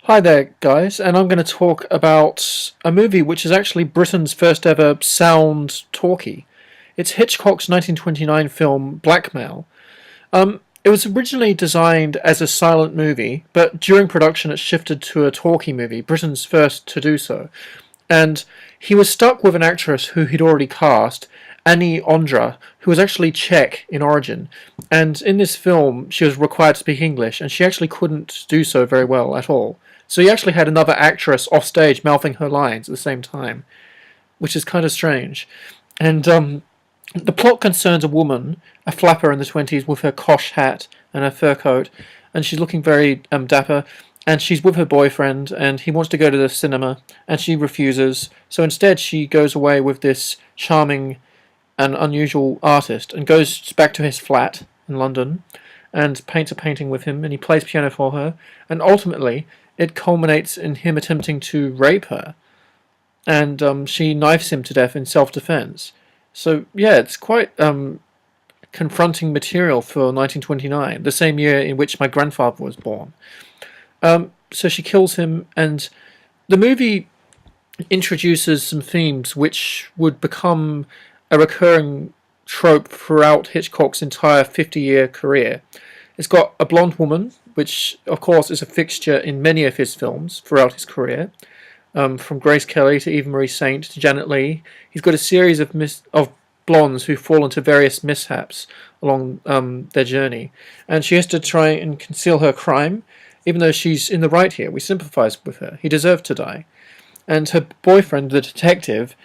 Hi there, guys, and I'm going to talk about a movie which is actually Britain's first ever sound talkie. It's Hitchcock's 1929 film Blackmail. It was originally designed as a silent movie, but during production it shifted to a talkie movie, Britain's first to do so. And he was stuck with an actress who he'd already cast, Annie Ondra, who was actually Czech in origin. And in this film, she was required to speak English, and she actually couldn't do so very well at all. So he actually had another actress off stage mouthing her lines at the same time, which is kind of strange. And the plot concerns a woman, a flapper in the 20s, with her cosh hat and her fur coat, and she's looking very dapper, and she's with her boyfriend, and he wants to go to the cinema, and she refuses. So instead she goes away with this charming and unusual artist, and goes back to his flat in London, and paints a painting with him, and he plays piano for her, and ultimately it culminates in him attempting to rape her, and she knifes him to death in self-defense. So yeah, it's quite confronting material for 1929, the same year in which my grandfather was born. So she kills him, and the movie introduces some themes which would become a recurring trope throughout Hitchcock's entire 50-year career. It's got a blonde woman, which of course is a fixture in many of his films throughout his career, from Grace Kelly to Eva Marie Saint to Janet Leigh. He's got a series of blondes who fall into various mishaps along their journey, and she has to try and conceal her crime, even though she's in the right here. We sympathise with her. He deserved to die. And her boyfriend, the detective,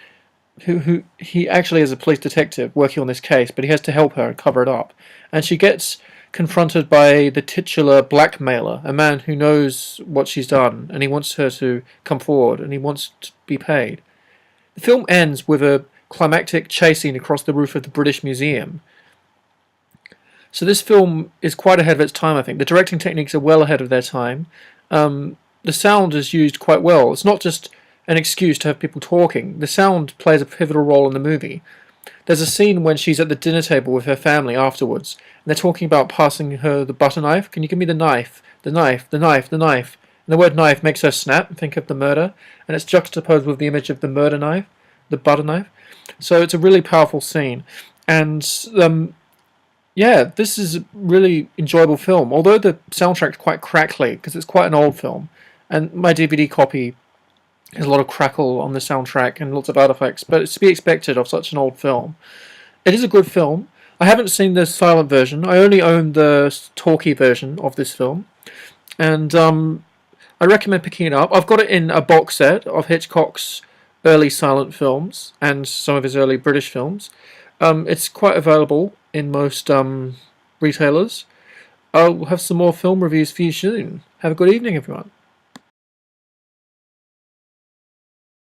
who he actually is a police detective working on this case, but he has to help her and cover it up. And she gets confronted by the titular blackmailer, a man who knows what she's done, and he wants her to come forward, and he wants to be paid. The film ends with a climactic chase scene across the roof of the British Museum. So this film is quite ahead of its time, I think. The directing techniques are well ahead of their time. The sound is used quite well. It's not just an excuse to have people talking. The sound plays a pivotal role in the movie. There's a scene when she's at the dinner table with her family afterwards, and they're talking about passing her the butter knife. Can you give me the knife? The knife, the knife, the knife. And the word knife makes her snap and think of the murder, and it's juxtaposed with the image of the murder knife, the butter knife. So it's a really powerful scene. And yeah, this is a really enjoyable film, although the soundtrack's quite crackly, because it's quite an old film. And my DVD copy has a lot of crackle on the soundtrack and lots of artifacts, but it's to be expected of such an old film. It is a good film. I haven't seen the silent version. I only own the talkie version of this film, and I recommend picking it up. I've got it in a box set of Hitchcock's early silent films and some of his early British films. It's quite available in most retailers. I'll have some more film reviews for you soon. Have a good evening, everyone.